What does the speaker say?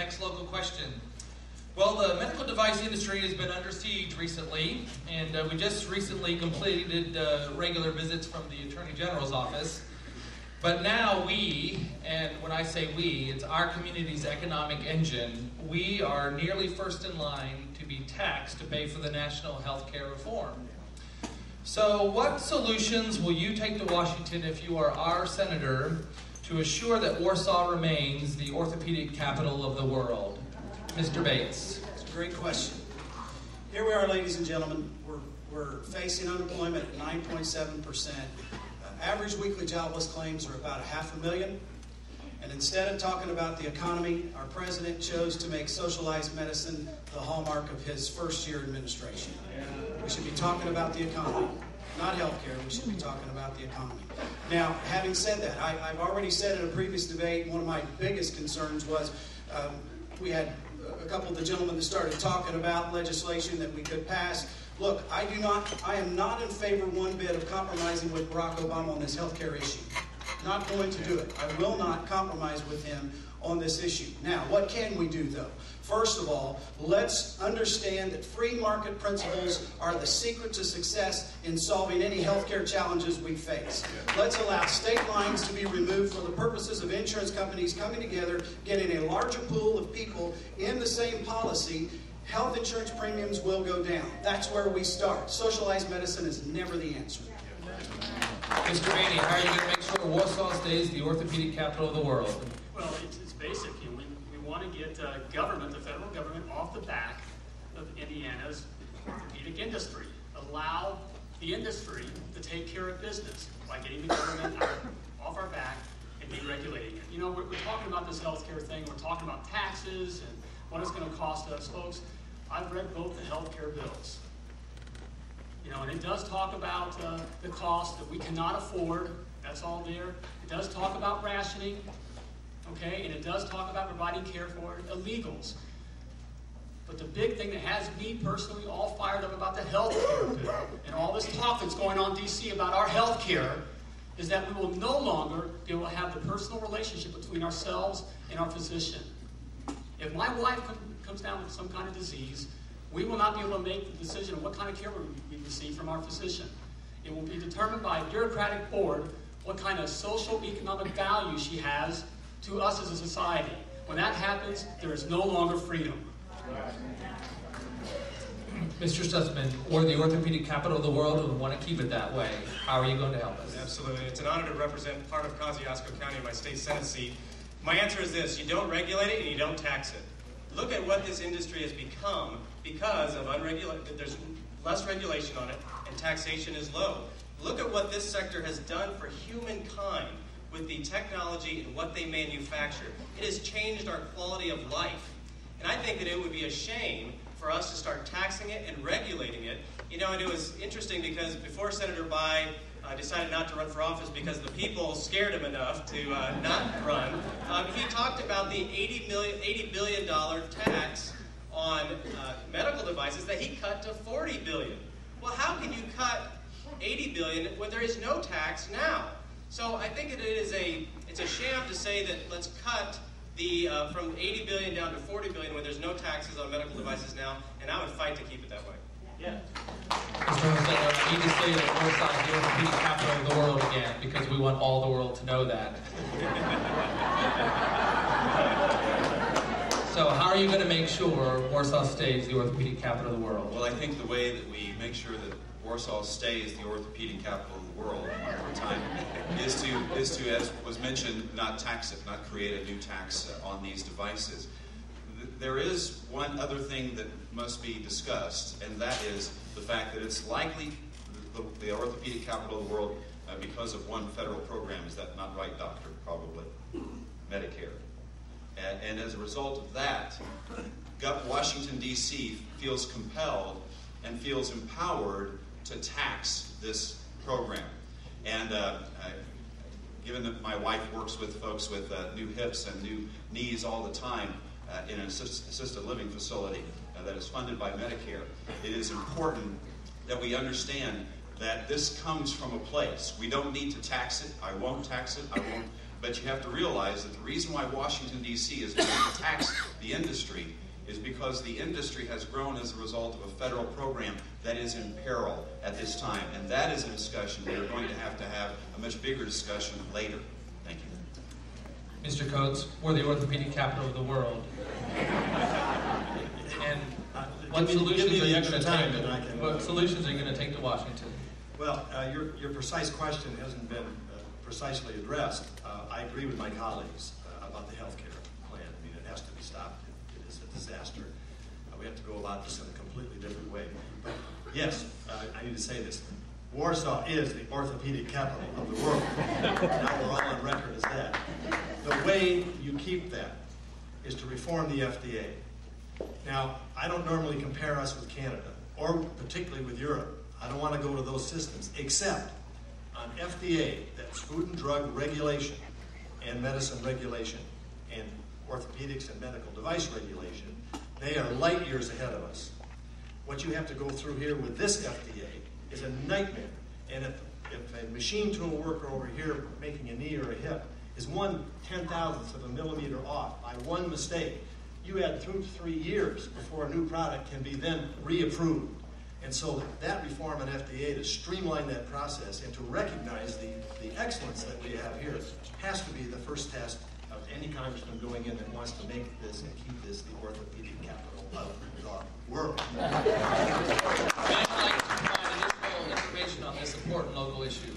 next local question. Well, the medical device industry has been under siege recently, and we just recently completed regular visits from the Attorney General's office. But now we, and when I say we, it's our community's economic engine, we are nearly first in line to be taxed to pay for the national health care reform. So what solutions will you take to Washington if you are our senator to assure that Warsaw remains the orthopedic capital of the world? Mr. Bates. It's a great question. Here we are, ladies and gentlemen. We're facing unemployment at 9.7%. Average weekly jobless claims are about 500,000. And instead of talking about the economy, our president chose to make socialized medicine the hallmark of his first-year administration. We should be talking about the economy, not healthcare. We should be talking about the economy. Now, having said that, I've already said in a previous debate, one of my biggest concerns was we had a couple of the gentlemen that started talking about legislation that we could pass. Look, I am not in favor one bit of compromising with Barack Obama on this healthcare issue. Not going to do it. I will not compromise with him on this issue. Now, what can we do, though? First of all, let's understand that free market principles are the secret to success in solving any healthcare challenges we face. Let's allow state lines to be removed for the purposes of insurance companies coming together, getting a larger pool of people in the same policy. Health insurance premiums will go down. That's where we start. Socialized medicine is never the answer. Mr. Rainey, how are you going to make sure Warsaw stays the orthopedic capital of the world? Well, it's basic. We want to get government, the federal government, off the back of Indiana's orthopedic industry. Allow the industry to take care of business by getting the government off our back and deregulating it. You know, we're talking about this healthcare thing. We're talking about taxes and what it's going to cost us. Folks, I've read both the healthcare bills. You know, and it does talk about the cost that we cannot afford. That's all there. It does talk about rationing, okay? And it does talk about providing care for illegals. But the big thing that has me personally all fired up about the health care bill and all this talk that's going on in D.C. about our health care is that we will no longer be able to have the personal relationship between ourselves and our physician. If my wife comes down with some kind of disease, we will not be able to make the decision of what kind of care we receive from our physician. It will be determined by a bureaucratic board what kind of social economic value she has to us as a society. When that happens, there is no longer freedom. Mr. Stutzman, we're the orthopedic capital of the world and we want to keep it that way. How are you going to help us? Absolutely. It's an honor to represent part of Kosciusko County in my state Senate seat. My answer is this: you don't regulate it and you don't tax it. Look at what this industry has become because of there's less regulation on it and taxation is low. Look at what this sector has done for humankind with the technology and what they manufacture. It has changed our quality of life. And I think that it would be a shame for us to start taxing it and regulating it. You know, and it was interesting because before Senator Bai decided not to run for office because the people scared him enough to not run, he talked about the $80 billion tax on medical devices that he cut to $40 billion. Well, how can you cut $80 billion when there is no tax now? So I think it's a sham to say that let's cut the from $80 billion down to $40 billion when there's no taxes on medical devices now, and I would fight to keep it that way. Yeah. Mr. Hostetler, I need to say that Warsaw is the orthopedic capital of the world again because we want all the world to know that. So how are you going to make sure Warsaw stays the orthopedic capital of the world? Well, I think the way that we make sure that Warsaw stays the orthopedic capital of the world, one more time, is to, as was mentioned, not tax it, not create a new tax on these devices. There is one other thing that must be discussed, and that is the fact that it's likely the orthopedic capital of the world because of one federal program. Is that not right, Doctor? Probably. Medicare. And as a result of that, Washington, D.C. feels compelled and feels empowered to tax this program. And given that my wife works with folks with new hips and new knees all the time in an assisted living facility that is funded by Medicare, it is important that we understand that this comes from a place. We don't need to tax it. I won't tax it. I won't. But you have to realize that the reason why Washington, D.C. is going to tax the industry is because the industry has grown as a result of a federal program that is in peril at this time. And that is a discussion we are going to have a much bigger discussion later. Thank you. Mr. Coates, we're the orthopedic capital of the world. And what solutions are you going to take? What solutions are you going to take to Washington? Well, your precise question hasn't been precisely addressed. I agree with my colleagues about the health care plan. I mean, it has to be stopped. It is a disaster. We have to go about this in a completely different way. But yes, I need to say this. Warsaw is the orthopedic capital of the world. Now we're all on record as that. The way you keep that is to reform the FDA. Now, I don't normally compare us with Canada, or particularly with Europe. I don't want to go to those systems, except on FDA, that's Food and Drug Regulation and Medicine Regulation and Orthopedics and Medical Device Regulation. They are light years ahead of us. What you have to go through here with this FDA is a nightmare. And if a machine tool worker over here making a knee or a hip is 1/10,000th of a millimeter off by one mistake, you add 2 to 3 years before a new product can be then reapproved. And so that reform in FDA to streamline that process and to recognize the excellence that we have here has to be the first test of any congressman going in that wants to make this and keep this the orthopedic capital of the world. I'd like to provide additional information on this important local issue.